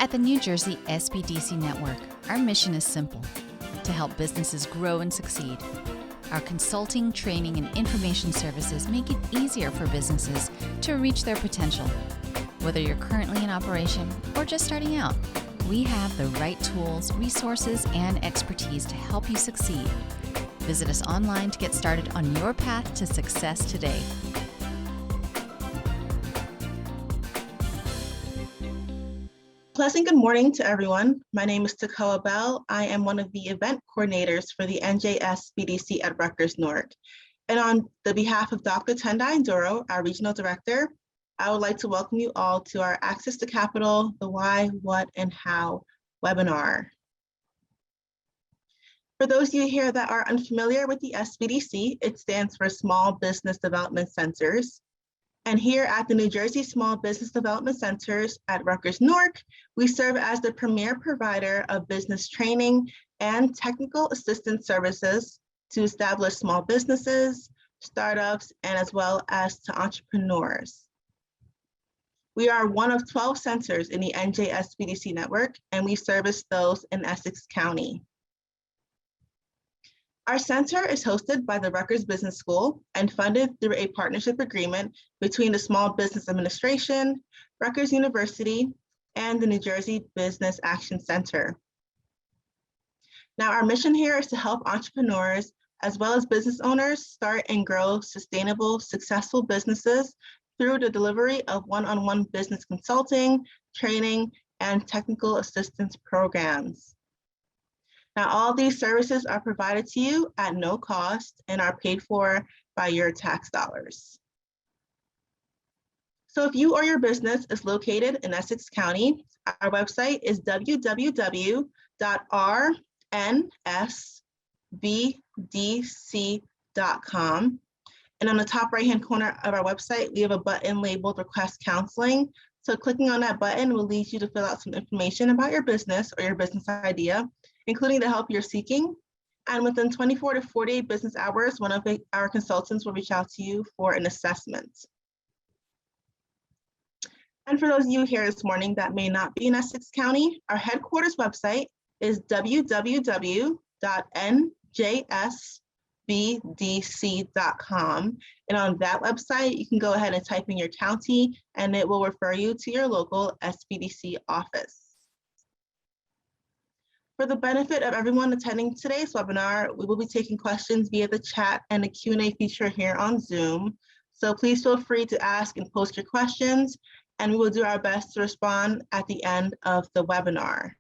At the New Jersey SBDC Network, our mission is simple: to help businesses grow and succeed. Our consulting, training, and information services make it easier for businesses to reach their potential. Whether you're currently in operation or just starting out, we have the right tools, resources, and expertise to help you succeed. Visit us online to get started on your path to success today. Pleasant good morning to everyone. My name is Takoa Bell. I am one of the event coordinators for the NJS BDC at Rutgers-Newark. And on the behalf of Dr. Tendai Ndoro, our regional director, I would like to welcome you all to our Access to Capital, the Why, What, and How webinar. For those of you here that are unfamiliar with the SBDC, it stands for Small Business Development Centers. And here at the New Jersey Small Business Development Centers at Rutgers-Newark, we serve as the premier provider of business training and technical assistance services to establish small businesses, startups, and as well as to entrepreneurs. We are one of 12 centers in the NJSBDC network, and we service those in Essex County. Our center is hosted by the Rutgers Business School and funded through a partnership agreement between the Small Business Administration, Rutgers University, and the New Jersey Business Action Center. Now, our mission here is to help entrepreneurs as well as business owners start and grow sustainable, successful businesses through the delivery of one-on-one business consulting, training, and technical assistance programs. Now, all these services are provided to you at no cost and are paid for by your tax dollars. So if you or your business is located in Essex County, our website is www.rnsbdc.com. And on the top right-hand corner of our website, we have a button labeled Request Counseling. So clicking on that button will lead you to fill out some information about your business or your business idea, including the help you're seeking. And within 24 to 48 business hours, one of our consultants will reach out to you for an assessment. And for those of you here this morning that may not be in Essex County, our headquarters website is www.njsbdc.com. And on that website, you can go ahead and type in your county and it will refer you to your local SBDC office. For the benefit of everyone attending today's webinar, we will be taking questions via the chat and the Q&A feature here on Zoom. So please feel free to ask and post your questions, and we will do our best to respond at the end of the webinar.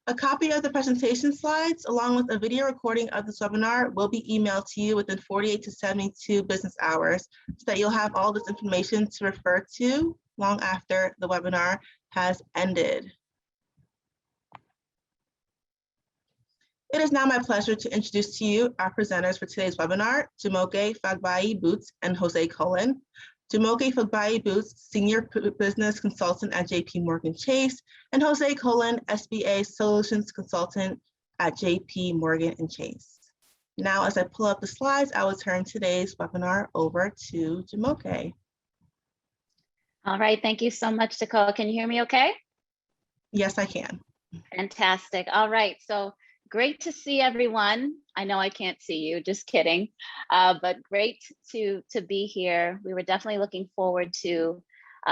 A copy of the presentation slides, along with a video recording of this webinar, will be emailed to you within 48 to 72 business hours, so that you'll have all this information to refer to long after the webinar has ended. It is now my pleasure to introduce to you our presenters for today's webinar, Jumoke Fagbayi-Boots and Jose Colon. Jumoke Fagbayi-Boots, Senior Business Consultant at JP Morgan Chase, and Jose Colon, SBA Solutions Consultant at JP Morgan Chase. Now, as I pull up the slides, I will turn today's webinar over to Jumoke. All right, thank you so much, Takoa. Can you hear me okay? Yes, I can. Fantastic. All right, so great to see everyone. I know I can't see you, just kidding, but great to be here. We were definitely looking forward to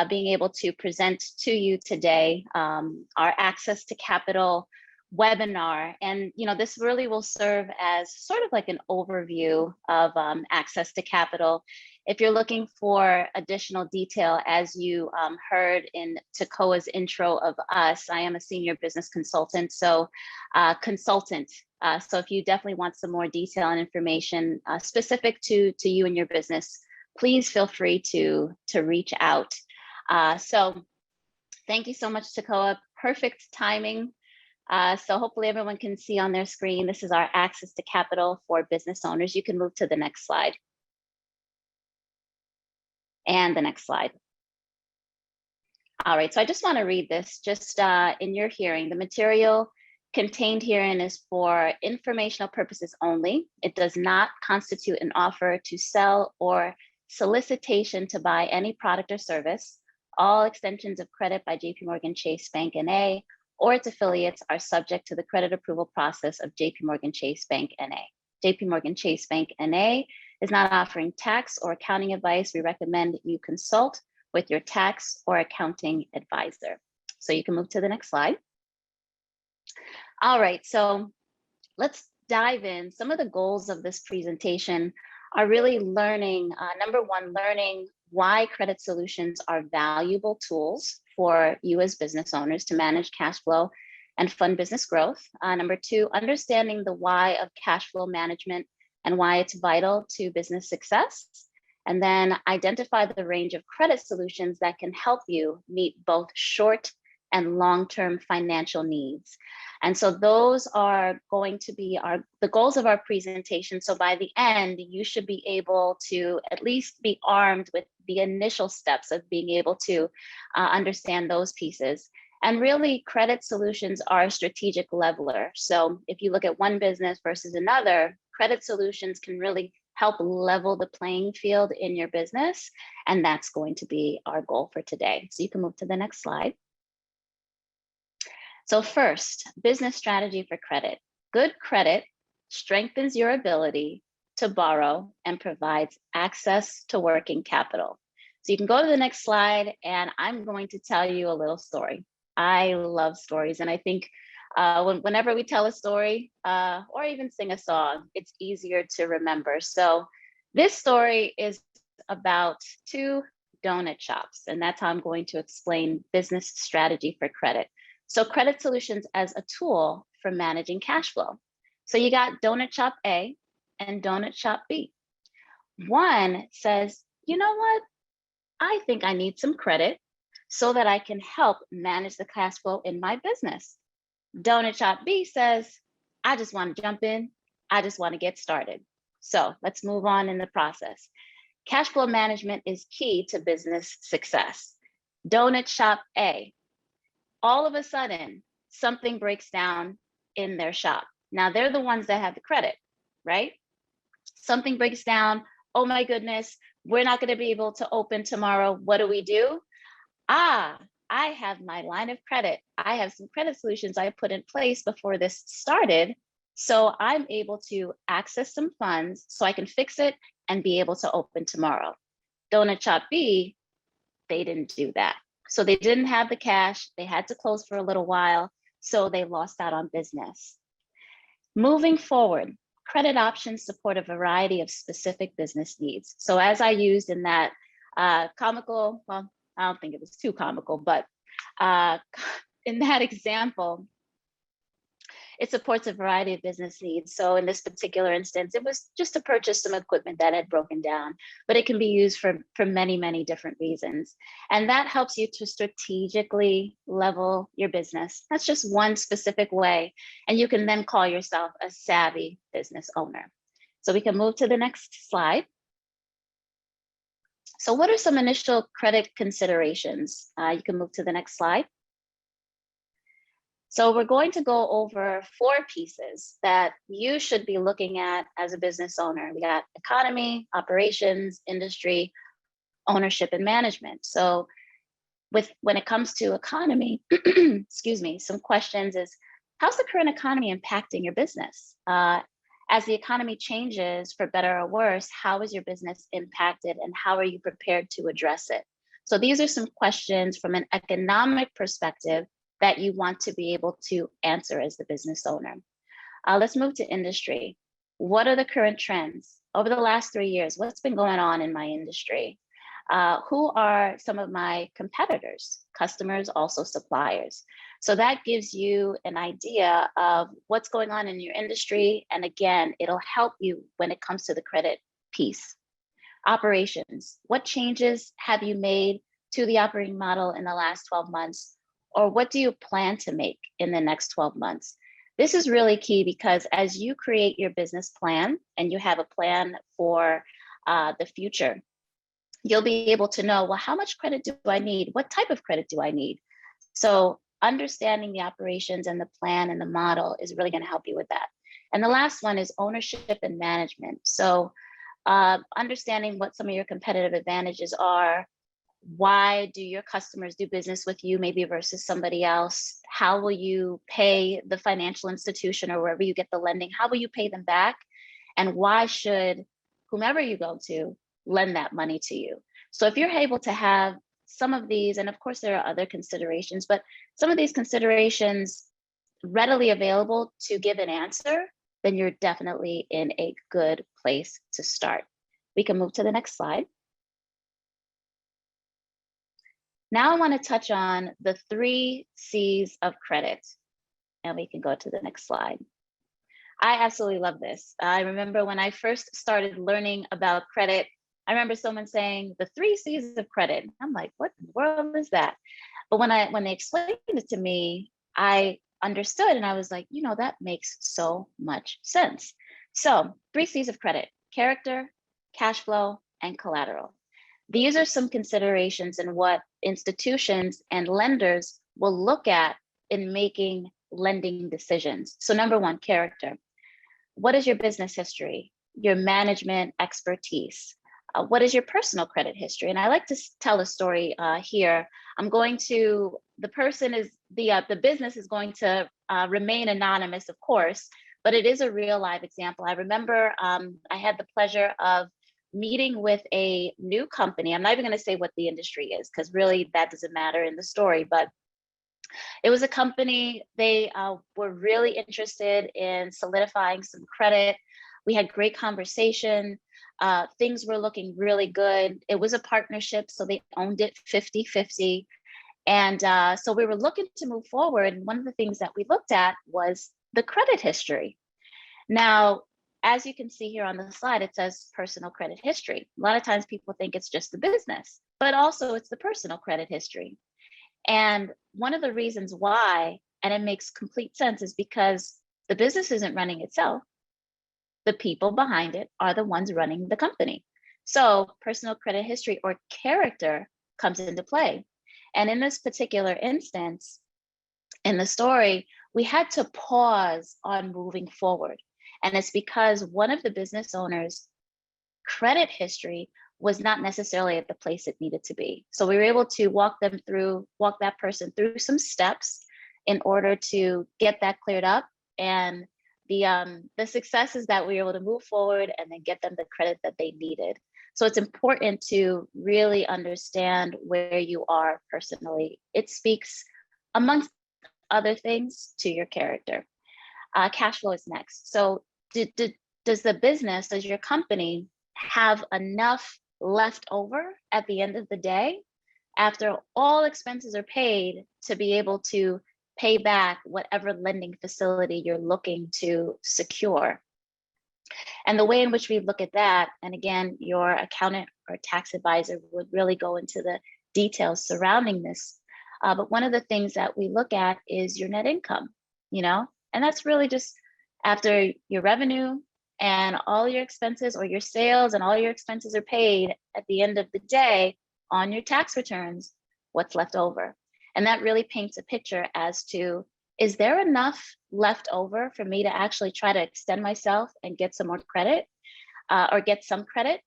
being able to present to you today our Access to Capital webinar. And this really will serve as sort of like an overview of Access to Capital. If you're looking for additional detail, as you heard in Takoa's intro of us, I am a senior business consultant, so consultant. So if you definitely want some more detail and information specific to you and your business, please feel free to reach out. So thank you so much, Takoa. Perfect timing. So hopefully everyone can see on their screen, this is our Access to Capital for business owners. You can move to the next slide. And the next slide. All right, so I just want to read this just in your hearing. The material contained herein is for informational purposes only. It does not constitute an offer to sell or solicitation to buy any product or service. All extensions of credit by JP Morgan Chase Bank NA or its affiliates are subject to the credit approval process of JP Morgan Chase Bank NA. JP Morgan Chase Bank NA is not offering tax or accounting advice. We recommend you consult with your tax or accounting advisor. So you can move to the next slide. All right, so let's dive in. Some of the goals of this presentation are really learning, number one, learning why credit solutions are valuable tools for you as business owners to manage cash flow and fund business growth. Number two, understanding the why of cash flow management and why it's vital to business success. And then identify the range of credit solutions that can help you meet both short and long-term financial needs. And so those are going to be the goals of our presentation. So by the end, you should be able to at least be armed with the initial steps of being able to understand those pieces. And really, credit solutions are a strategic leveler. So if you look at one business versus another, credit solutions can really help level the playing field in your business. And that's going to be our goal for today. So you can move to the next slide. So first, business strategy for credit. Good credit strengthens your ability to borrow and provides access to working capital. So you can go to the next slide, and I'm going to tell you a little story. I love stories, and I think whenever we tell a story or even sing a song, it's easier to remember. So this story is about two donut shops, and that's how I'm going to explain business strategy for credit. So credit solutions as a tool for managing cash flow. So you got donut shop A and donut shop B. One says, you know what? I think I need some credit so that I can help manage the cash flow in my business. Donut shop B says, I just want to jump in. I just want to get started. So let's move on in the process. Cash flow management is key to business success. Donut shop A, all of a sudden, something breaks down in their shop. Now, they're the ones that have the credit, right? Something breaks down. Oh my goodness, we're not going to be able to open tomorrow. What do? I have my line of credit. I have some credit solutions I put in place before this started. So I'm able to access some funds so I can fix it and be able to open tomorrow. Donut shop B, they didn't do that. So they didn't have the cash, they had to close for a little while, so they lost out on business. Moving forward, credit options support a variety of specific business needs. So as I used in that comical, well, I don't think it was too comical, but in that example, it supports a variety of business needs. So in this particular instance, it was just to purchase some equipment that had broken down, but it can be used for many, many different reasons. And that helps you to strategically level your business. That's just one specific way. And you can then call yourself a savvy business owner. So we can move to the next slide. So what are some initial credit considerations? You can move to the next slide. So we're going to go over 4 pieces that you should be looking at as a business owner. We got economy, operations, industry, ownership, and management. So when it comes to economy, excuse me, some questions is, how's the current economy impacting your business? As the economy changes for better or worse, how is your business impacted and how are you prepared to address it? So these are some questions from an economic perspective that you want to be able to answer as the business owner. Let's move to industry. What are the current trends? Over the last 3 years, what's been going on in my industry? Who are some of my competitors, customers, also suppliers? So that gives you an idea of what's going on in your industry. And again, it'll help you when it comes to the credit piece. Operations, what changes have you made to the operating model in the last 12 months? Or what do you plan to make in the next 12 months? This is really key because as you create your business plan and you have a plan for the future, you'll be able to know, well, how much credit do I need? What type of credit do I need? So understanding the operations and the plan and the model is really going to help you with that. And the last one is ownership and management. So understanding what some of your competitive advantages are, Why do your customers do business with you maybe versus somebody else? How will you pay the financial institution or wherever you get the lending? How will you pay them back? And why should whomever you go to lend that money to you? So if you're able to have some of these, and of course there are other considerations, but some of these considerations readily available to give an answer, then you're definitely in a good place to start. We can move to the next slide. Now I want to touch on the 3 C's of credit, and we can go to the next slide. I absolutely love this. I remember when I first started learning about credit, I remember someone saying the 3 C's of credit. I'm like, what in the world is that? But when they explained it to me, I understood and I was like, that makes so much sense. So 3 C's of credit: character, cash flow, and collateral. These are some considerations in what institutions and lenders will look at in making lending decisions. So number 1, character. What is your business history, your management expertise? What is your personal credit history? And I like to tell a story here. The business is going to remain anonymous, of course, but it is a real live example. I remember I had the pleasure of meeting with a new company. I'm not even going to say what the industry is, because really that doesn't matter in the story, but it was a company. They were really interested in solidifying some credit. We had great conversation. Things were looking really good. It was a partnership, so they owned it 50-50. And so we were looking to move forward. And one of the things that we looked at was the credit history. Now, as you can see here on the slide, it says personal credit history. A lot of times people think it's just the business, but also it's the personal credit history. And one of the reasons why, and it makes complete sense, is because the business isn't running itself. The people behind it are the ones running the company. So personal credit history or character comes into play. And in this particular instance, in the story, we had to pause on moving forward. And it's because one of the business owners' credit history was not necessarily at the place it needed to be. So we were able to walk that person through some steps in order to get that cleared up. And the success is that we were able to move forward and then get them the credit that they needed. So it's important to really understand where you are personally. It speaks, amongst other things, to your character. Cash flow is next. So does your company have enough left over at the end of the day, after all expenses are paid, to be able to pay back whatever lending facility you're looking to secure? And the way in which we look at that, and again, your accountant or tax advisor would really go into the details surrounding this. But one of the things that we look at is your net income, and that's really just after your revenue and all your expenses, or your sales and all your expenses are paid, at the end of the day on your tax returns, what's left over. And that really paints a picture as to, is there enough left over for me to actually try to extend myself and get some more credit, or get some credit?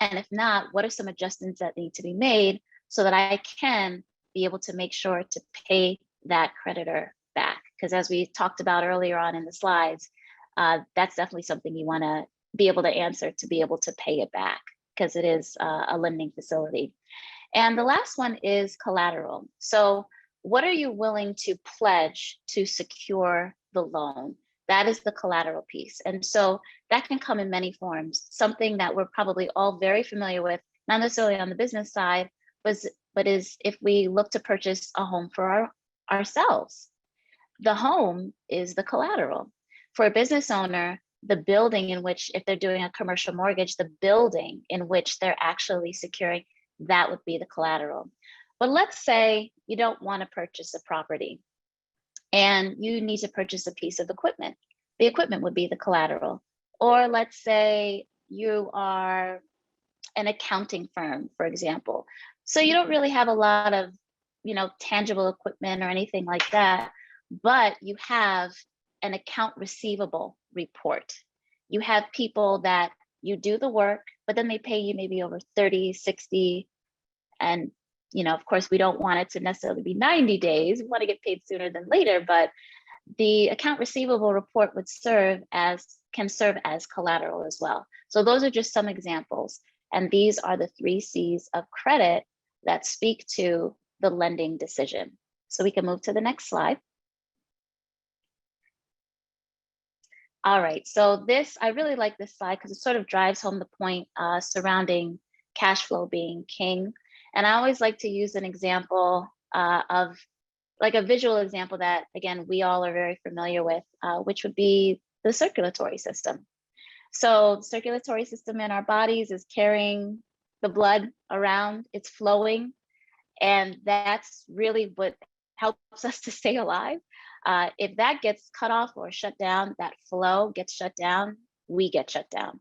And if not, what are some adjustments that need to be made so that I can be able to make sure to pay that creditor back? Because as we talked about earlier on in the slides, that's definitely something you want to be able to answer, to be able to pay it back, because it is a lending facility. And the last one is collateral. So what are you willing to pledge to secure the loan? That is the collateral piece. And so that can come in many forms. Something that we're probably all very familiar with, not necessarily on the business side, but is if we look to purchase a home for ourselves. The home is the collateral. For a business owner, the building in which, if they're doing a commercial mortgage, the building in which they're actually securing, that would be the collateral. But let's say you don't want to purchase a property and you need to purchase a piece of equipment. The equipment would be the collateral. Or let's say you are an accounting firm, for example. So you don't really have a lot of, tangible equipment or anything like that, but you have an account receivable report. You have people that you do the work, but then they pay you maybe over 30, 60, And, of course, we don't want it to necessarily be 90 days. We want to get paid sooner than later, but the account receivable report can serve as collateral as well. So those are just some examples. And these are the 3 C's of credit that speak to the lending decision. So we can move to the next slide. All right, so I really like this slide because it sort of drives home the point surrounding cash flow being king. And I always like to use an example of like a visual example that, again, we all are very familiar with, which would be the circulatory system. So the circulatory system in our bodies is carrying the blood around, it's flowing, and that's really what helps us to stay alive. If that gets cut off or shut down, that flow gets shut down, we get shut down.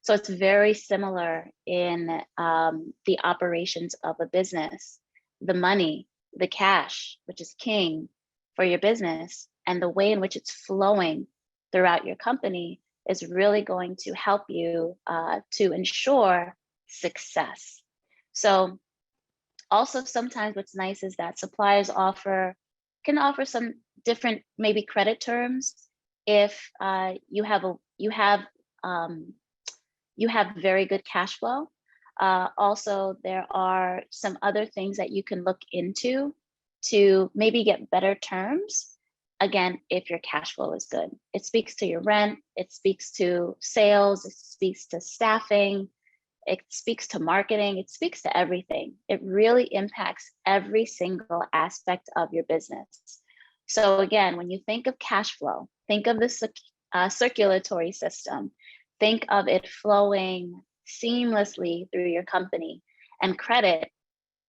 So it's very similar in the operations of a business. The money, the cash, which is king for your business, and the way in which it's flowing throughout your company is really going to help you to ensure success. So also sometimes what's nice is that suppliers can offer some different maybe credit terms if you have very good cash flow. Also, there are some other things that you can look into to maybe get better terms. Again, if your cash flow is good, it speaks to your rent, it speaks to sales, it speaks to staffing, it speaks to marketing, it speaks to everything. It really impacts every single aspect of your business. So again, when you think of cash flow, think of the circulatory system, think of it flowing seamlessly through your company. And credit,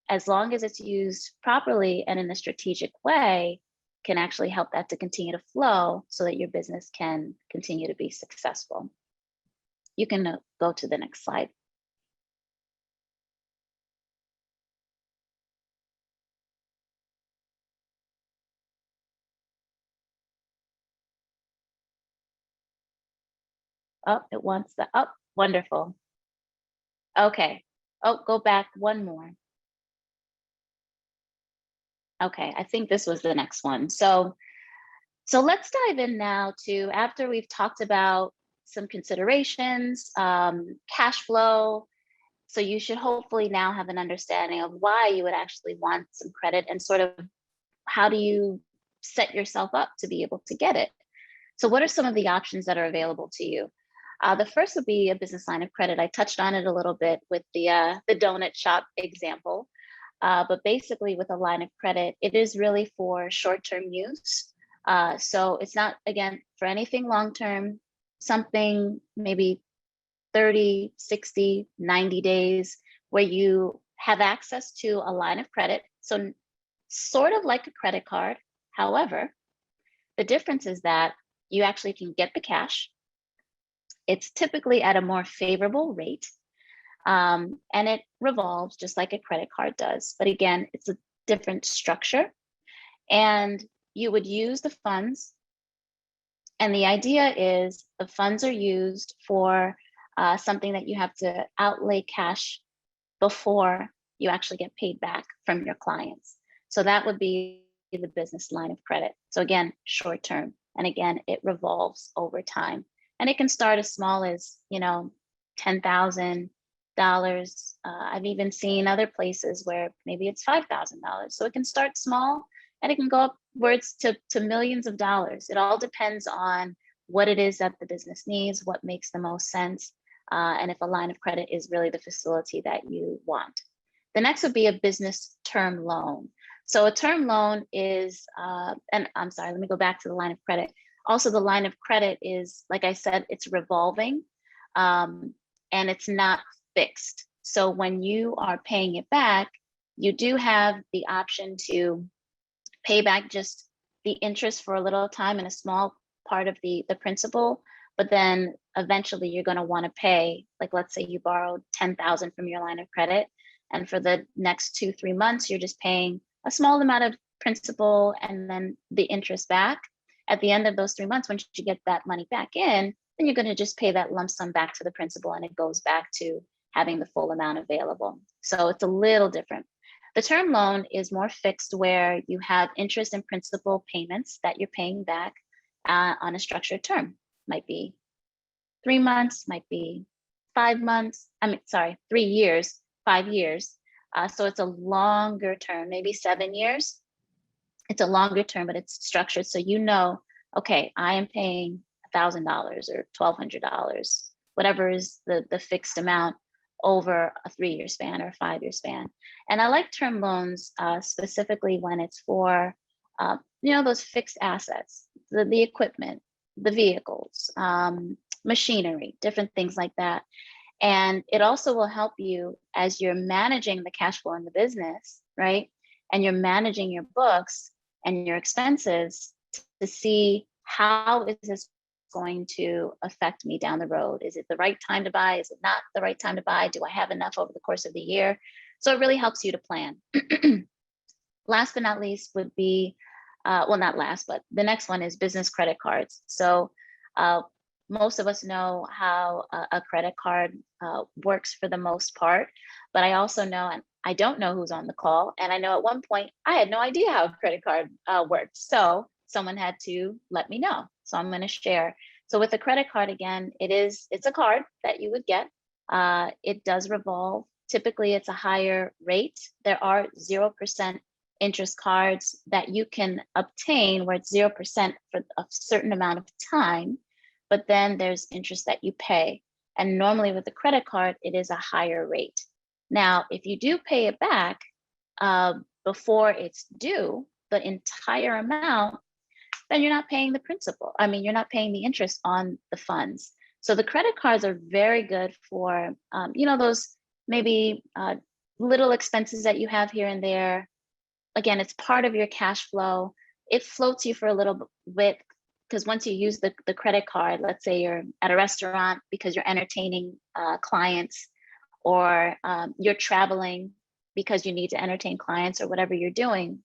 as long as it's used properly and in a strategic way, can actually help that to continue to flow so that your business can continue to be successful. You can go to the next slide. Oh, it wants that. Oh, wonderful. Okay. Oh, go back one more. Okay, I think this was the next one. So let's dive in now to, after we've talked about some considerations, cash flow. So you should hopefully now have an understanding of why you would actually want some credit and sort of how do you set yourself up to be able to get it. So what are some of the options that are available to you? The first would be a business line of credit. I touched on it a little bit with the donut shop example. But basically with a line of credit, it is really for short-term use. So it's not, again, for anything long-term, something maybe 30, 60, 90 days where you have access to a line of credit. So sort of like a credit card. However, the difference is that you actually can get the cash. It's typically at a more favorable rate. And it revolves just like a credit card does. But again, it's a different structure. And you would use the funds. And the idea is the funds are used for something that you have to outlay cash before you actually get paid back from your clients. So that would be the business line of credit. So again, short term. And again, it revolves over time. And it can start as small as, $10,000. I've even seen other places where maybe it's $5,000. So it can start small and it can go upwards to millions of dollars. It all depends on what it is that the business needs, what makes the most sense, and if a line of credit is really the facility that you want. The next would be a business term loan. So a term loan is, and I'm sorry, let me go back to the line of credit. Also, the line of credit is, like I said, it's revolving and it's not fixed. So when you are paying it back, you do have the option to pay back just the interest for a little time and a small part of the principal, but then eventually you're going to want to pay, like let's say you borrowed $10,000 from your line of credit, and for the next 2-3 months, you're just paying a small amount of principal and then the interest back. At the end of those 3 months, once you get that money back in, then you're going to just pay that lump sum back to the principal and it goes back to having the full amount available. So it's a little different. The term loan is more fixed, where you have interest and principal payments that you're paying back on a structured term. Might be 3 months, might be 5 months. 3 years, 5 years. So it's a longer term, maybe 7 years. It's a longer term, but it's structured. So you know, okay, I am paying $1,000 or $1,200, whatever is the fixed amount over a 3-year span or a 5-year span. And I like term loans specifically when it's for, those fixed assets, the equipment, the vehicles, machinery, different things like that. And it also will help you as you're managing the cash flow in the business, right? And you're managing your books and your expenses to see, how is this going to affect me down the road? Is it the right time to buy? Is it not the right time to buy? Do I have enough over the course of the year? So it really helps you to plan. Last but not least would be, not last, but the next one is business credit cards. So most of us know how a credit card works for the most part, but I also know, and I don't know who's on the call, and I know at one point I had no idea how a credit card worked. So someone had to let me know. So I'm going to share. So with a credit card, again, it's a card that you would get. It does revolve. Typically, it's a higher rate. There are 0% interest cards that you can obtain where it's 0% for a certain amount of time, but then there's interest that you pay. And normally with a credit card, it is a higher rate. Now, if you do pay it back before it's due, the entire amount, then you're not paying the principal. I mean, you're not paying the interest on the funds. So the credit cards are very good for, those maybe little expenses that you have here and there. Again, it's part of your cash flow. It floats you for a little bit, because once you use the credit card, let's say you're at a restaurant because you're entertaining clients, or you're traveling because you need to entertain clients, or whatever you're doing.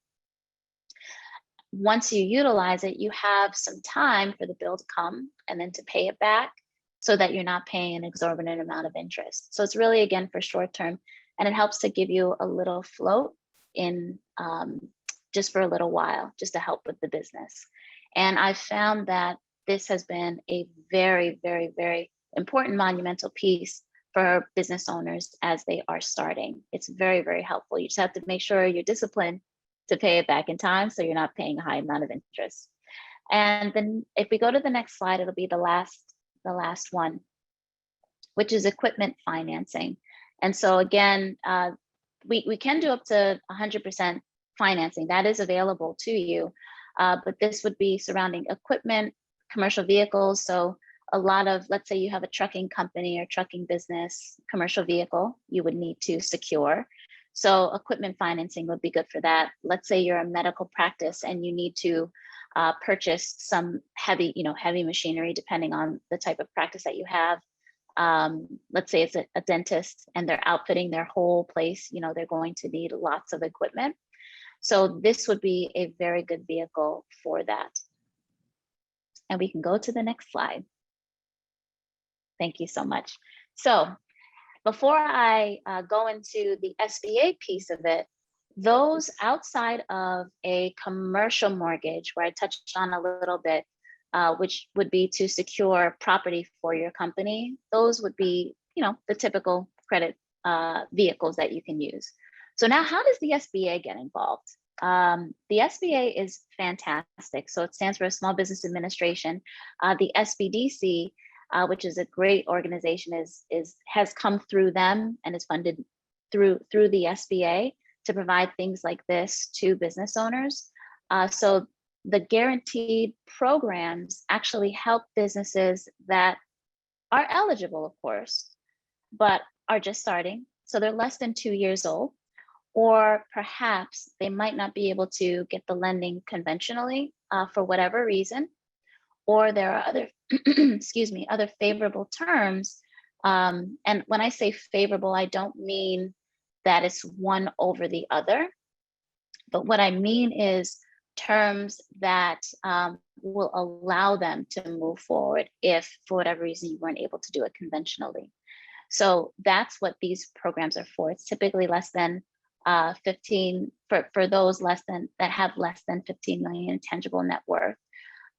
Once you utilize it, you have some time for the bill to come and then to pay it back, so that you're not paying an exorbitant amount of interest. So it's really, again, for short term, and it helps to give you a little float in just for a little while, just to help with the business. And I've found that this has been a very, very, very important monumental piece for business owners as they are starting. It's very, very helpful. You just have to make sure you're disciplined to pay it back in time, so you're not paying a high amount of interest. And then if we go to the next slide, it'll be the last one, which is equipment financing. And so again, we can do up to 100% financing. That is available to you, but this would be surrounding equipment, commercial vehicles. So a lot of, let's say you have a trucking company or trucking business, commercial vehicle, you would need to secure. So equipment financing would be good for that. Let's say you're a medical practice and you need to purchase some heavy machinery, depending on the type of practice that you have. Let's say it's a dentist and they're outfitting their whole place, they're going to need lots of equipment. So this would be a very good vehicle for that. And we can go to the next slide. Thank you so much. So before I go into the SBA piece of it, those outside of a commercial mortgage, where I touched on a little bit, which would be to secure property for your company, those would be, the typical credit vehicles that you can use. So now, how does the SBA get involved? The SBA is fantastic. So it stands for Small Business Administration. The SBDC, which is a great organization, has come through them and is funded through the SBA to provide things like this to business owners. So the guaranteed programs actually help businesses that are eligible, of course, but are just starting. So they're less than 2 years old, or perhaps they might not be able to get the lending conventionally for whatever reason, or there are other, other favorable terms. And when I say favorable, I don't mean that it's one over the other, but what I mean is terms that will allow them to move forward if, for whatever reason, you weren't able to do it conventionally. So that's what these programs are for. It's typically less than 15 for those that have less than 15 million tangible net worth,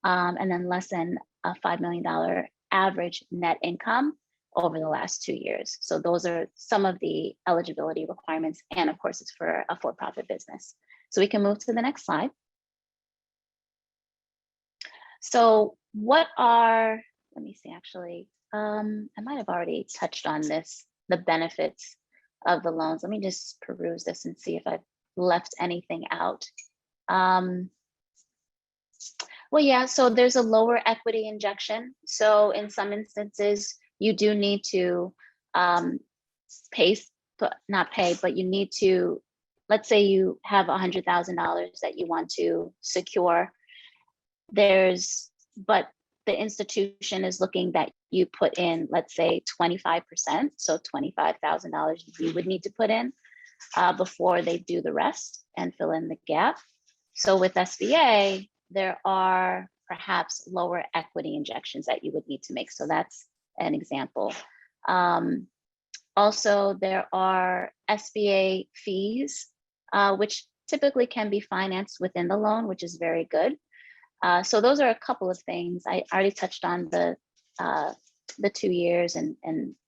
and then less than a $5 million average net income over the last 2 years. So those are some of the eligibility requirements. And of course, it's for a for-profit business. So we can move to the next slide. So what are, let me see, actually, I might have already touched on this, the benefits of the loans. Let me just peruse this and see if I've left anything out. Well, yeah, so there's a lower equity injection. So in some instances, you do need to not pay, but you need to, let's say you have $100,000 that you want to secure. But the institution is looking that you put in, let's say 25%, so $25,000 you would need to put in before they do the rest and fill in the gap. So with SBA, there are perhaps lower equity injections that you would need to make. So that's an example. Also, there are SBA fees, which typically can be financed within the loan, which is very good. So those are a couple of things. I already touched on the 2 years and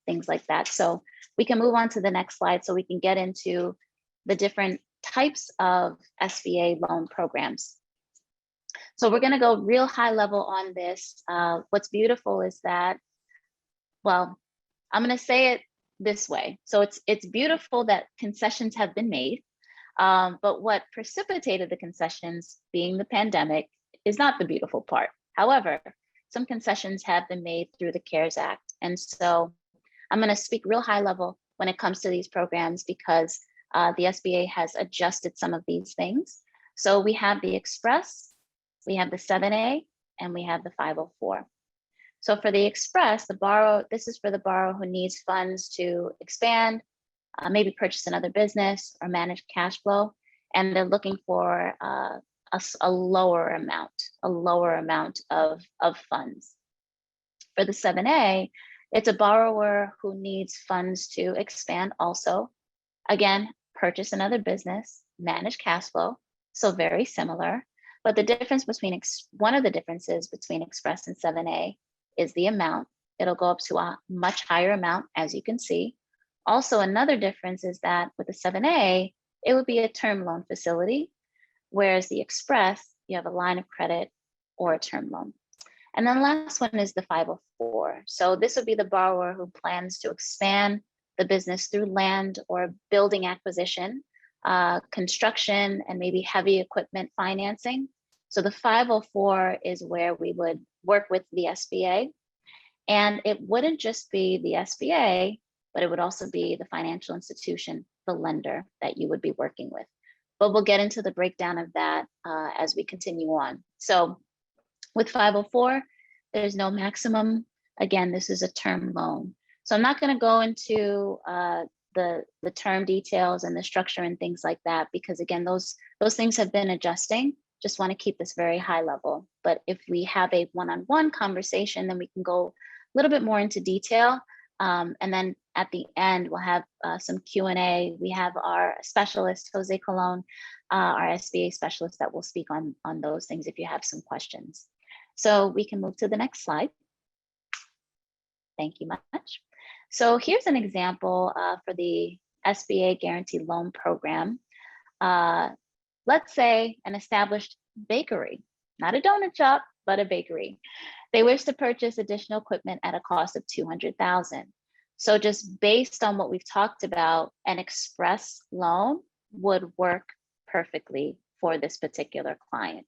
things like that. So we can move on to the next slide so we can get into the different types of SBA loan programs. So we're going to go real high level on this. What's beautiful is that, well, I'm going to say it this way. So it's beautiful that concessions have been made, but what precipitated the concessions, being the pandemic, is not the beautiful part. However, some concessions have been made through the CARES Act. And so I'm going to speak real high level when it comes to these programs because the SBA has adjusted some of these things. So we have the Express, we have the 7A, and we have the 504. So for the Express, this is for the borrower who needs funds to expand, maybe purchase another business or manage cash flow, and they're looking for a lower amount of funds. For the 7A, it's a borrower who needs funds to expand also. Again, purchase another business, manage cash flow, so very similar. But the difference between, one of the differences between Express and 7A is the amount. It'll go up to a much higher amount, as you can see. Also, another difference is that with the 7A, it would be a term loan facility, whereas the Express, you have a line of credit or a term loan. And then the last one is the 504. So this would be the borrower who plans to expand the business through land or building acquisition, construction, and maybe heavy equipment financing. So the 504 is where we would work with the SBA. And it wouldn't just be the SBA, but it would also be the financial institution, the lender that you would be working with. But we'll get into the breakdown of that as we continue on. So with 504, there's no maximum. Again, this is a term loan. So I'm not going to go into the term details and the structure and things like that, because again, those things have been adjusting. Just want to keep this very high level. But if we have a one-on-one conversation, then we can go a little bit more into detail. And then at the end, we'll have some Q&A. We have our specialist, Jose Colon, our SBA specialist, that will speak on those things if you have some questions. So we can move to the next slide. Thank you much. So here's an example for the SBA Guaranteed Loan Program. Let's say an established bakery, not a donut shop, but a bakery. They wish to purchase additional equipment at a cost of $200,000. So just based on what we've talked about, an Express loan would work perfectly for this particular client.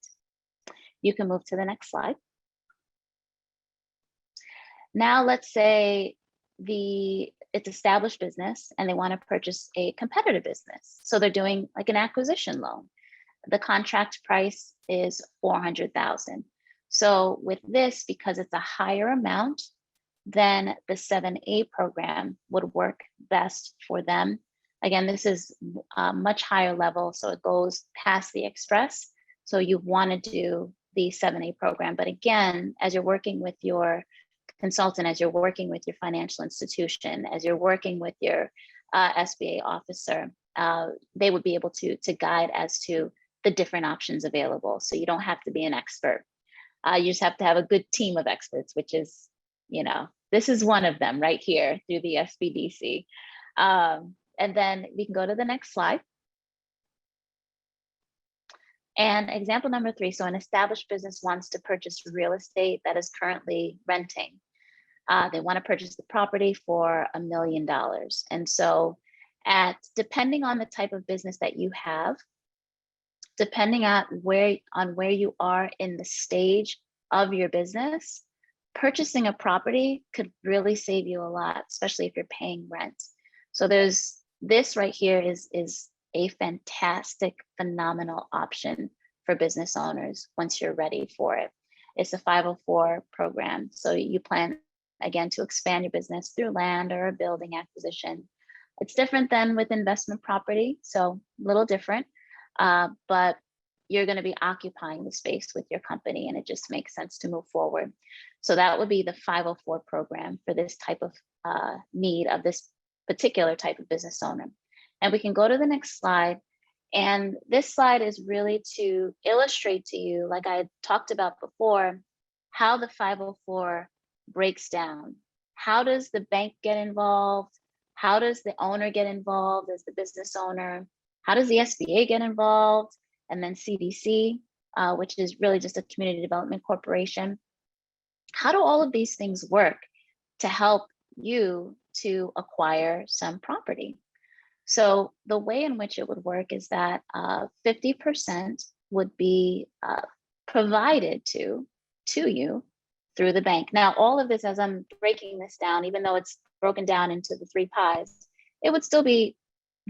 You can move to the next slide. Now let's say it's established business and they want to purchase a competitor business. So they're doing like an acquisition loan. The contract price is $400,000. So with this, because it's a higher amount, then the 7A program would work best for them. Again, this is a much higher level, so it goes past the Express. So you want to do the 7A program. But again, as you're working with your consultant, as you're working with your financial institution, as you're working with your SBA officer, they would be able to guide as to the different options available. So you don't have to be an expert. You just have to have a good team of experts, which is, this is one of them right here through the SBDC. And then we can go to the next slide. And example number 3, so an established business wants to purchase real estate that is currently renting. They want to purchase the property for $1 million. And so depending on the type of business that you have, depending on where you are in the stage of your business, purchasing a property could really save you a lot, especially if you're paying rent. So this right here is a fantastic, phenomenal option for business owners once you're ready for it. It's a 504 program. So you plan, again, to expand your business through land or a building acquisition. It's different than with investment property, so a little different, but you're going to be occupying the space with your company, and it just makes sense to move forward. So that would be the 504 program for this type of need of this particular type of business owner. And we can go to the next slide. And this slide is really to illustrate to you, like I talked about before, how the 504 breaks down. How does the bank get involved? How does the owner get involved as the business owner? How does the SBA get involved? And then CDC, which is really just a community development corporation. How do all of these things work to help you to acquire some property? So the way in which it would work is that 50% would be provided to you through the bank. Now, all of this, as I'm breaking this down, even though it's broken down into the 3 pies, it would still be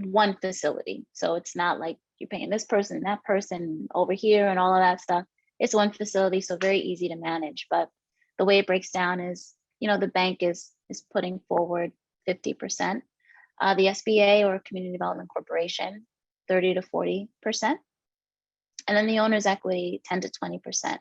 one facility. So it's not like you're paying this person and that person over here and all of that stuff. It's one facility, so very easy to manage. But the way it breaks down is, the bank is putting forward 50%. The SBA or Community Development Corporation, 30 to 40%. And then the owner's equity, 10 to 20%.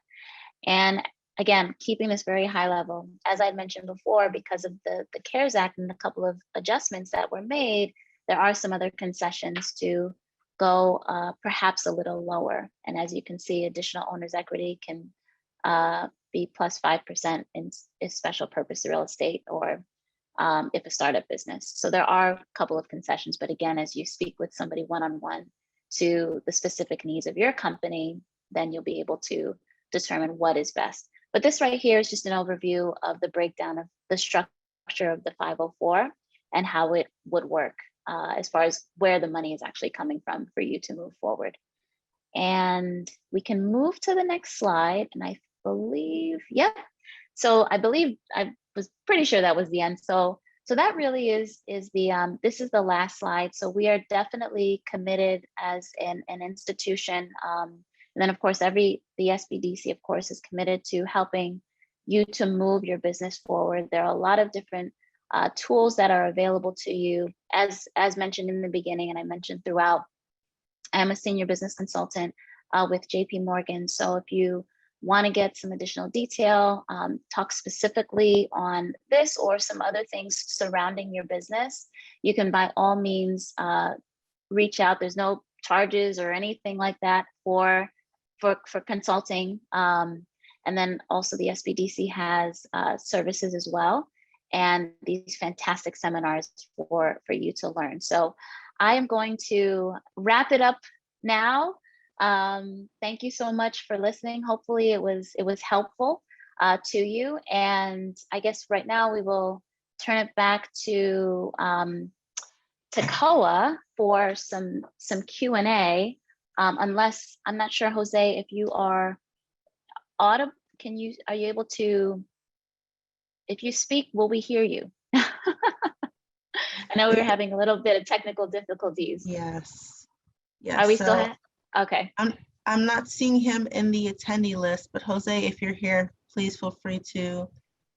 And again, keeping this very high level, as I mentioned before, because of the CARES Act and a couple of adjustments that were made, there are some other concessions to go perhaps a little lower. And as you can see, additional owner's equity can be plus 5% in special purpose real estate or if a startup business. So there are a couple of concessions, but again, as you speak with somebody one-on-one to the specific needs of your company, then you'll be able to determine what is best. But this right here is just an overview of the breakdown of the structure of the 504 and how it would work as far as where the money is actually coming from for you to move forward. And we can move to the next slide. And I believe, yep. So I was pretty sure that was the end. So that really is the, this is the last slide. So we are definitely committed as an institution. And then of course, the SBDC of course is committed to helping you to move your business forward. There are a lot of different tools that are available to you. As mentioned in the beginning, and I mentioned throughout, I'm a senior business consultant with JP Morgan. So if you want to get some additional detail, talk specifically on this or some other things surrounding your business, you can by all means reach out. There's no charges or anything like that for consulting. And then also the SBDC has services as well, and these fantastic seminars for you to learn. So I am going to wrap it up now. Thank you so much for listening. Hopefully it was helpful to you. And I guess right now we will turn it back to Koa for some Q&A. Unless, I'm not sure, Jose, if you are audible, are you able to, if you speak, will we hear you? I know we were having a little bit of technical difficulties. Yes. Are we still okay. I'm not seeing him in the attendee list, but Jose, if you're here, please feel free to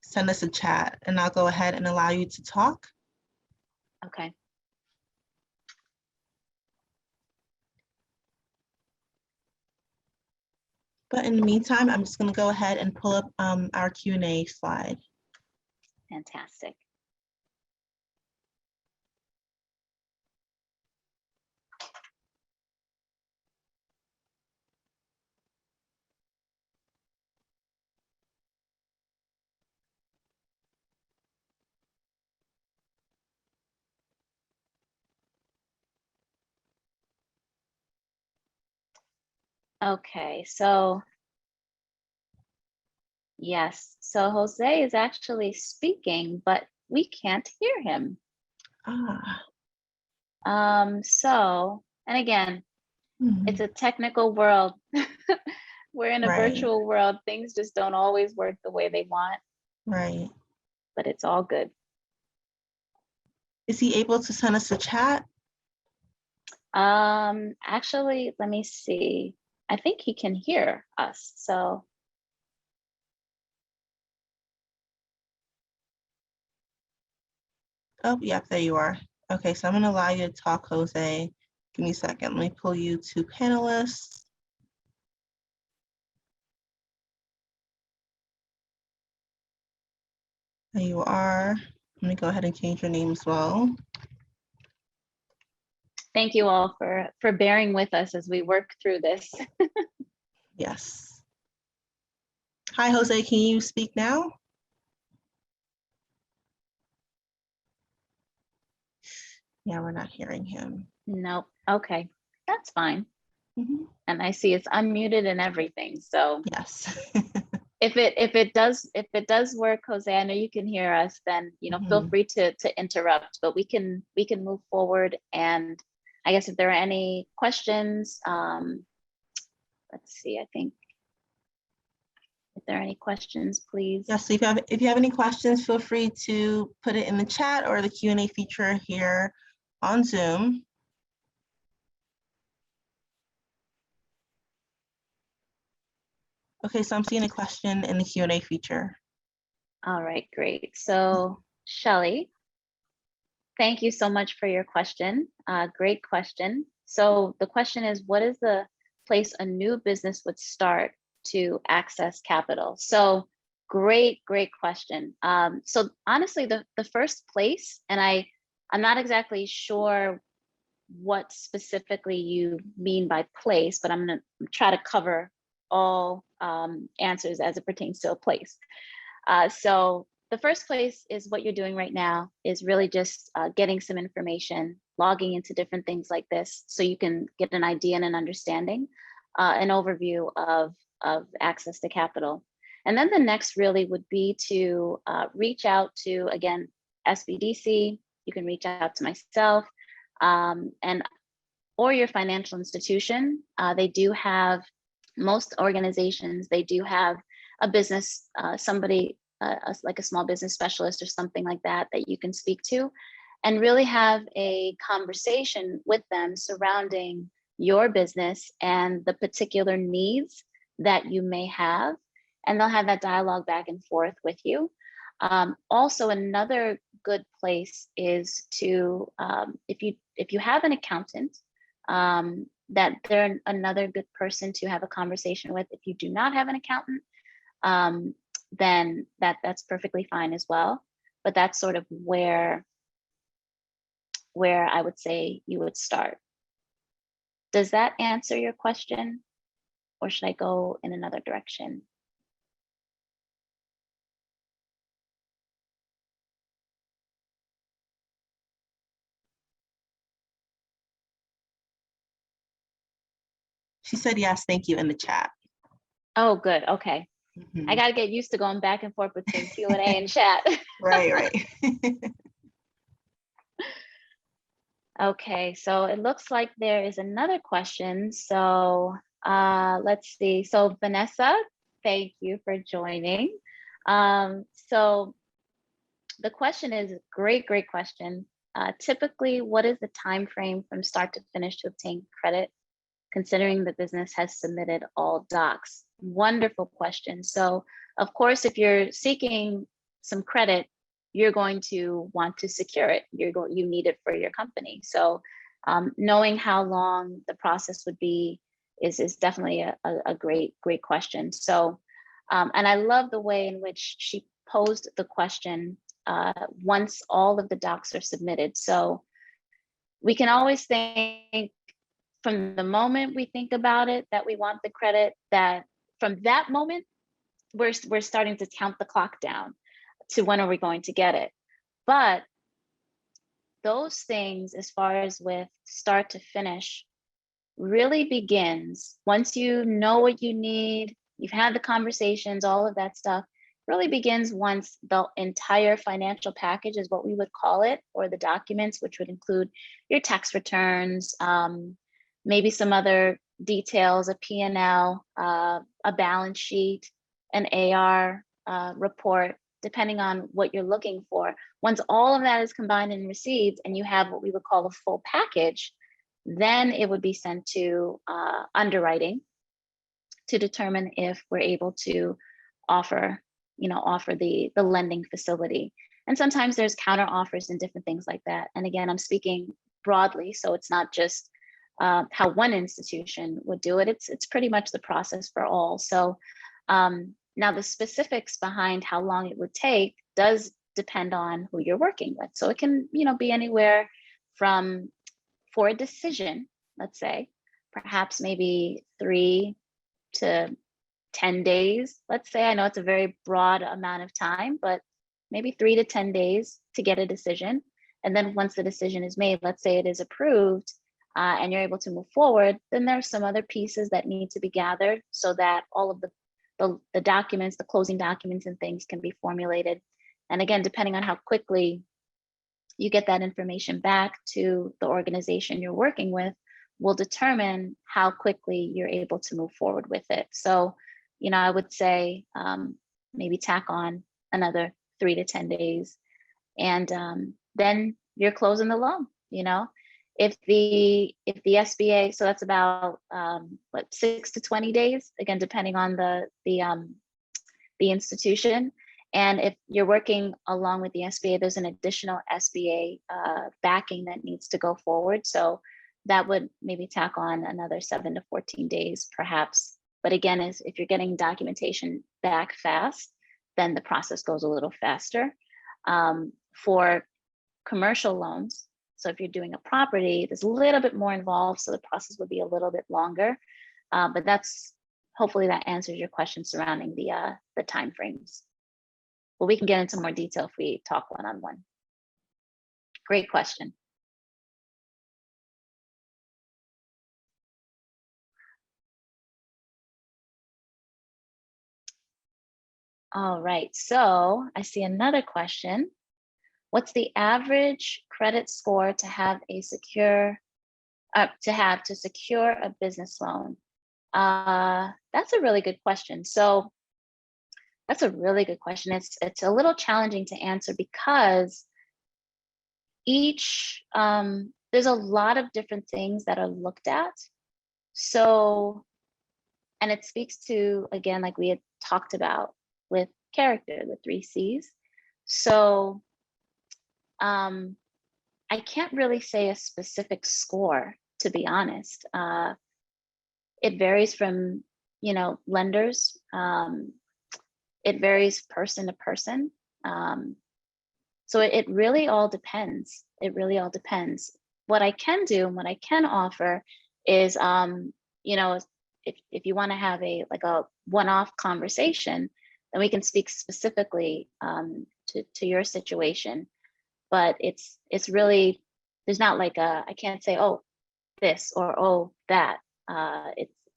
send us a chat and I'll go ahead and allow you to talk. Okay. But in the meantime, I'm just going to go ahead and pull up our Q&A slide. Fantastic. Okay, so yes, so Jose is actually speaking, but we can't hear him. Ah. And again, it's a technical world. We're in a Right. virtual world. Things just don't always work the way they want, Right. but it's all good. Is he able to send us a chat? Actually, let me see. I think he can hear us, so. Oh, yep, there you are. Okay, so I'm gonna allow you to talk, Jose. Give me a second. Let me pull you to panelists. There you are. Let me go ahead and change your name as well. Thank you all for bearing with us as we work through this. Yes. Hi, Jose, can you speak now? Yeah, we're not hearing him. Nope. Okay, that's fine. Mm-hmm. And I see it's unmuted and everything. So Yes. if it does work, Jose, I know you can hear us. Then feel free to interrupt, but we can move forward. And I guess if there are any questions, let's see. I think if there are any questions, please. Yes, so if you have any questions, feel free to put it in the chat or the Q&A feature here on Zoom. Okay, so I'm seeing a question in the Q&A feature. All right, great. So Shelly, thank you so much for your question. Great question. So the question is, what is the place a new business would start to access capital? So great question. So honestly, the first place, and I'm not exactly sure what specifically you mean by place, but I'm gonna try to cover all answers as it pertains to a place. So the first place is what you're doing right now is really just getting some information, logging into different things like this so you can get an idea and an understanding, an overview of access to capital. And then the next really would be to reach out to, again, SBDC. You can reach out to myself or your financial institution. They do have, most organizations, they do have a business, somebody, like a small business specialist or something like that you can speak to and really have a conversation with them surrounding your business and the particular needs that you may have. And they'll have that dialogue back and forth with you. Also, another good place is to, if you have an accountant, that they're another good person to have a conversation with. If you do not have an accountant, then that's perfectly fine as well. But that's sort of where I would say you would start. Does that answer your question, or should I go in another direction? She said yes, thank you in the chat. Oh, good. Okay. Mm-hmm. I got to get used to going back and forth between Q&A and chat. Right. Okay, so it looks like there is another question. So let's see. So Vanessa, thank you for joining. So the question is great question. Typically, what is the time frame from start to finish to obtain credit, considering the business has submitted all docs? Wonderful question. So of course, if you're seeking some credit, you're going to want to secure it. You need it for your company. So knowing how long the process would be is definitely a great question. So, and I love the way in which she posed the question once all of the docs are submitted. So we can always think from the moment we think about it that we want the credit, that from that moment, we're starting to count the clock down to when are we going to get it. But those things, as far as with start to finish, really begins once you know what you need, you've had the conversations, all of that stuff really begins once the entire financial package is what we would call it, or the documents, which would include your tax returns, maybe some other details, a P&L, a balance sheet, an AR report, depending on what you're looking for. Once all of that is combined and received, and you have what we would call a full package, then it would be sent to underwriting to determine if we're able to offer the lending facility. And sometimes there's counter offers and different things like that. And again, I'm speaking broadly, so it's not just how one institution would do it. It's pretty much the process for all. So now the specifics behind how long it would take does depend on who you're working with. So it can, be anywhere from, for a decision, let's say, perhaps maybe 3 to 10 days, let's say. I know it's a very broad amount of time, but maybe 3 to 10 days to get a decision. And then once the decision is made, let's say it is approved, and you're able to move forward, then there's some other pieces that need to be gathered so that all of the documents, the closing documents and things can be formulated. And again, depending on how quickly you get that information back to the organization you're working with, will determine how quickly you're able to move forward with it. So, I would say maybe tack on another 3 to 10 days, and then you're closing the loan. If the SBA, so that's about 6 to 20 days, again depending on the institution. And if you're working along with the SBA, there's an additional SBA backing that needs to go forward. So that would maybe tack on another 7 to 14 days, perhaps. But again, if you're getting documentation back fast, then the process goes a little faster. For commercial loans, so if you're doing a property, there's a little bit more involved, so the process would be a little bit longer. But hopefully that answers your question surrounding the timeframes. Well, we can get into more detail if we talk one-on-one. Great question. All right, so I see another question. What's the average credit score to have a secure, to secure a business loan? That's a really good question. So that's a really good question. It's a little challenging to answer because there's a lot of different things that are looked at. So, and it speaks to, again, like we had talked about with character, the 3 C's. So I can't really say a specific score, to be honest. It varies from, lenders. It varies person to person. So it really all depends. It really all depends. What I can do and what I can offer is, if you want to have a one-off conversation, then we can speak specifically to your situation. But it's really, there's not like I can't say, oh, this or oh, that.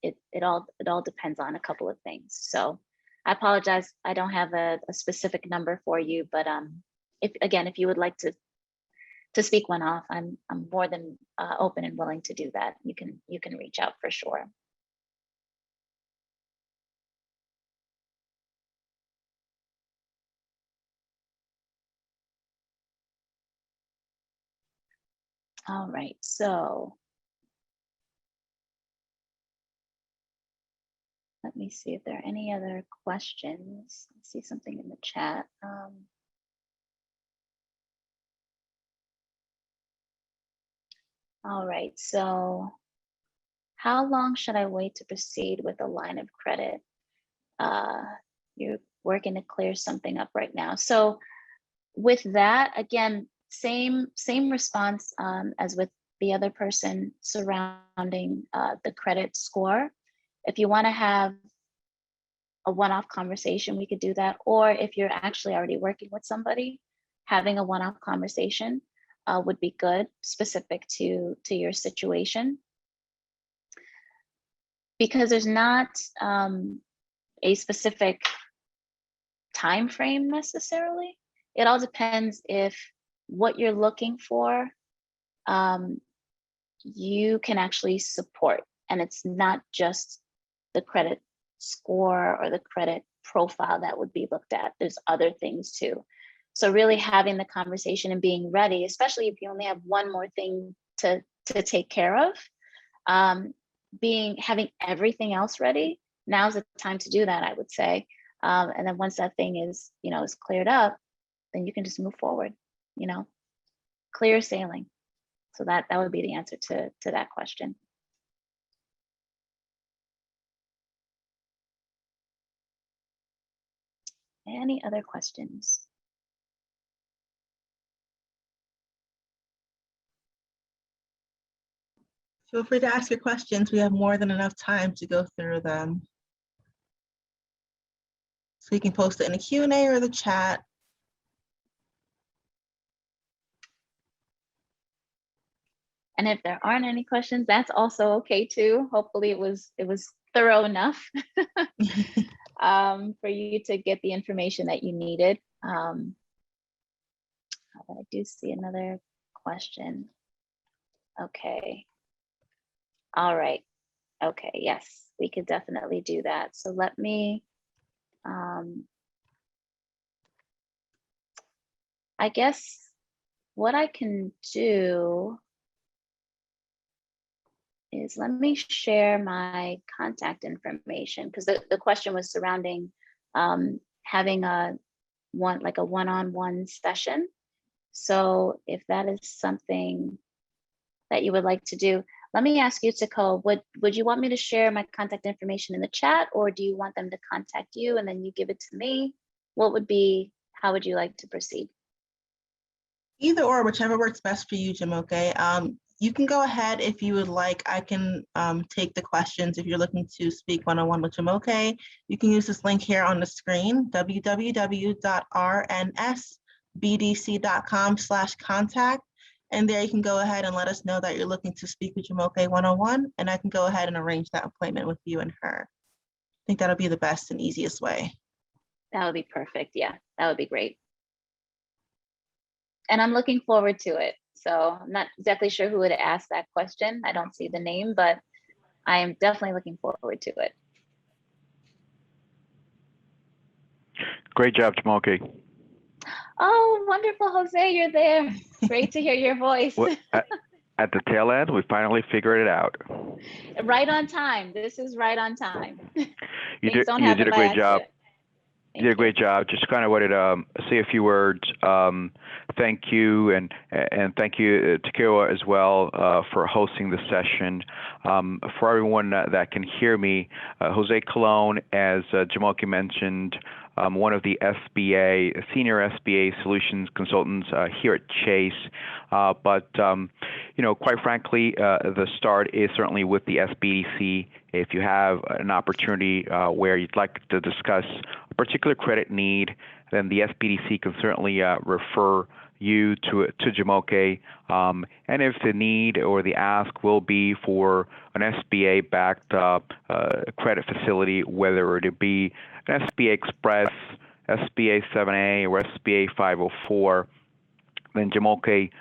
It all depends on a couple of things. So I apologize, I don't have a specific number for you, but if you would like to speak one off, I'm more than open and willing to do that. You can reach out for sure. All right, so let me see if there are any other questions. I see something in the chat. All right, so how long should I wait to proceed with a line of credit? You're working to clear something up right now. So with that, again, same response as with the other person surrounding the credit score. If you want to have a one-off conversation, we could do that. Or if you're actually already working with somebody, having a one-off conversation would be good, specific to your situation. Because there's not a specific time frame necessarily. It all depends if what you're looking for you can actually support, and it's not just the credit score or the credit profile that would be looked at. There's other things too. So really having the conversation and being ready, especially if you only have one more thing to take care of, having everything else ready, now's the time to do that, I would say. And then once that thing is, is cleared up, then you can just move forward, clear sailing. So that would be the answer to that question. Any other questions? Feel free to ask your questions. We have more than enough time to go through them. So you can post it in the Q&A or the chat. And if there aren't any questions, that's also okay too. Hopefully it was thorough enough for you to get the information that you needed. I do see another question. Okay. All right. Okay, yes, we could definitely do that. So let me, I guess what I can do is let me share my contact information, because the question was surrounding having a one-on-one session. So if that is something that you would like to do, let me ask you, Tako, would you want me to share my contact information in the chat, or do you want them to contact you and then you give it to me? How would you like to proceed? Either or, whichever works best for you, Jumoke. You can go ahead if you would like. I can take the questions if you're looking to speak one-on-one with Jumoke. You can use this link here on the screen, www.rnsbdc.com/contact. And there you can go ahead and let us know that you're looking to speak with Jumoke one-on-one, and I can go ahead and arrange that appointment with you and her. I think that'll be the best and easiest way. That would be perfect. Yeah, that would be great. And I'm looking forward to it. So I'm not exactly sure who would ask that question. I don't see the name, but I am definitely looking forward to it. Great job, Jumoke. Oh, wonderful, Jose, you're there. Great to hear your voice. Well, at the tail end, we finally figured it out. Right on time. This is right on time. You did a great job. You did a great job. Just kind of wanted to say a few words. Thank you, and thank you, Takeo, as well, for hosting the session. For everyone that can hear me, Jose Colon, as Jumoke mentioned, one of the senior SBA solutions consultants here at Chase. But quite frankly, the start is certainly with the SBDC. If you have an opportunity where you'd like to discuss a particular credit need, then the SBDC can certainly refer you to Jumoke. And if the need or the ask will be for an SBA-backed credit facility, whether it be an SBA Express, SBA 7A, or SBA 504, then Jumoke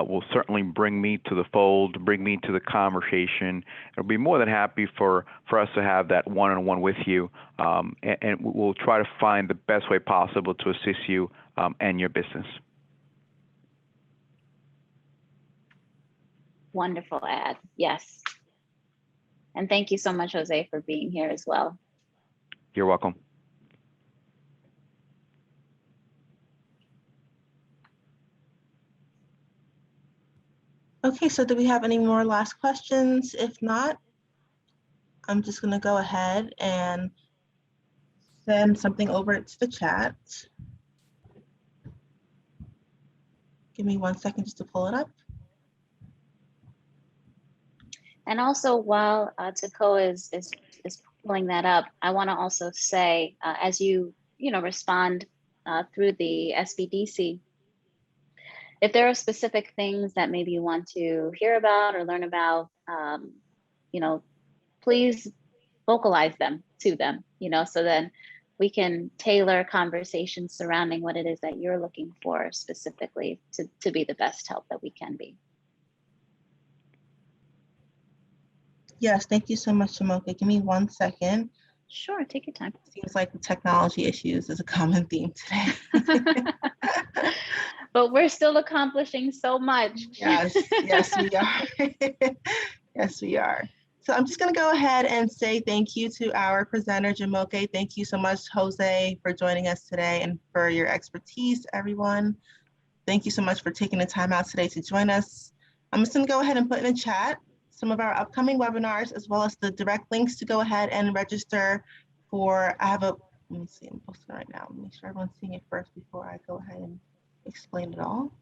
will certainly bring me to the fold, bring me to the conversation. I'll be more than happy for us to have that one-on-one with you, and we'll try to find the best way possible to assist you and your business. Wonderful ad, yes. And thank you so much, Jose, for being here as well. You're welcome. Okay, so do we have any more last questions? If not, I'm just going to go ahead and send something over to the chat. Give me 1 second just to pull it up. And also, while Takoa is pulling that up, I want to also say, as you respond through the SBDC, if there are specific things that maybe you want to hear about or learn about, please vocalize them to them, so then we can tailor conversations surrounding what it is that you're looking for specifically to be the best help that we can be. Yes, thank you so much, Jamoke. Give me 1 second. Sure, take your time. Seems like the technology issues is a common theme today. But we're still accomplishing so much. Yes, yes, we are. Yes, we are. So I'm just going to go ahead and say thank you to our presenter, Jamoke. Thank you so much, Jose, for joining us today and for your expertise, everyone. Thank you so much for taking the time out today to join us. I'm just going to go ahead and put in the chat some of our upcoming webinars, as well as the direct links to go ahead and register for, let me see, I'm posting right now. Make sure everyone's seeing it first before I go ahead and explain it all.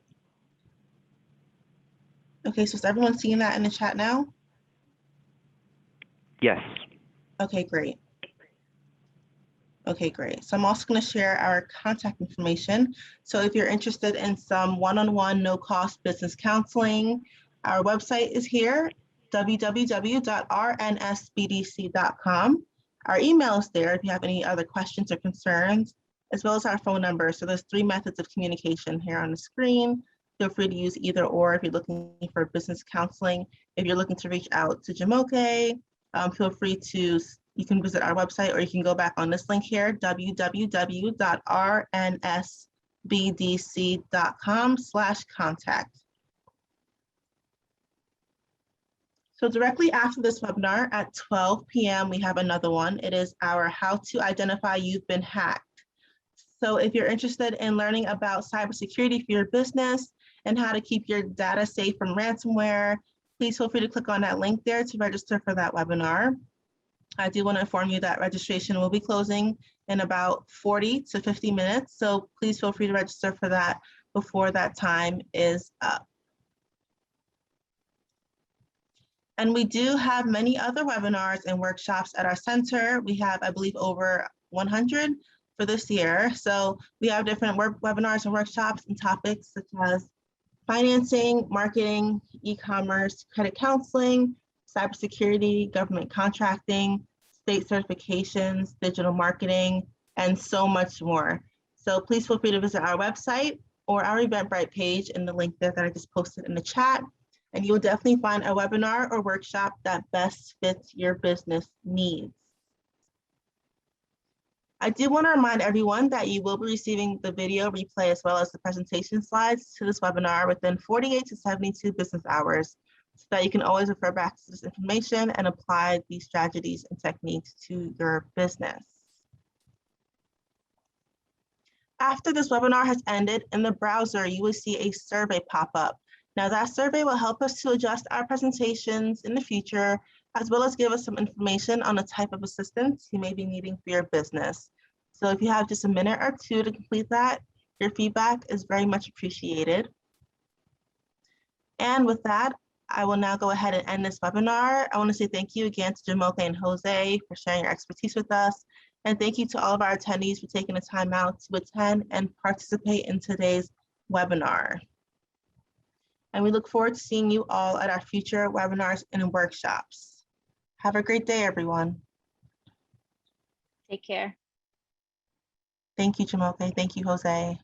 Okay, so is everyone seeing that in the chat now? Yes. Okay, great. Okay, great. So I'm also going to share our contact information. So if you're interested in some one-on-one, no-cost business counseling, our website is here, www.rnsbdc.com. Our email is there if you have any other questions or concerns, as well as our phone number. So there's 3 methods of communication here on the screen. Feel free to use either or if you're looking for business counseling. If you're looking to reach out to Jamoke, feel free to, you can visit our website, or you can go back on this link here, www.rnsbdc.com/contact. So directly after this webinar at 12 p.m., we have another one. It is our How to Identify You've Been Hacked. So if you're interested in learning about cybersecurity for your business and how to keep your data safe from ransomware, please feel free to click on that link there to register for that webinar. I do want to inform you that registration will be closing in about 40 to 50 minutes. So please feel free to register for that before that time is up. And we do have many other webinars and workshops at our center. We have, I believe, over 100 for this year. So we have different webinars and workshops and topics such as financing, marketing, e-commerce, credit counseling, cybersecurity, government contracting, state certifications, digital marketing, and so much more. So please feel free to visit our website or our Eventbrite page in the link there that I just posted in the chat. And you will definitely find a webinar or workshop that best fits your business needs. I do want to remind everyone that you will be receiving the video replay as well as the presentation slides to this webinar within 48 to 72 business hours, so that you can always refer back to this information and apply these strategies and techniques to your business. After this webinar has ended, in the browser, you will see a survey pop up. Now that survey will help us to adjust our presentations in the future, as well as give us some information on the type of assistance you may be needing for your business. So if you have just a minute or two to complete that, your feedback is very much appreciated. And with that, I will now go ahead and end this webinar. I want to say thank you again to Jamoke and Jose for sharing your expertise with us. And thank you to all of our attendees for taking the time out to attend and participate in today's webinar. And we look forward to seeing you all at our future webinars and workshops. Have a great day, everyone. Take care. Thank you, Jamoke. Thank you, Jose.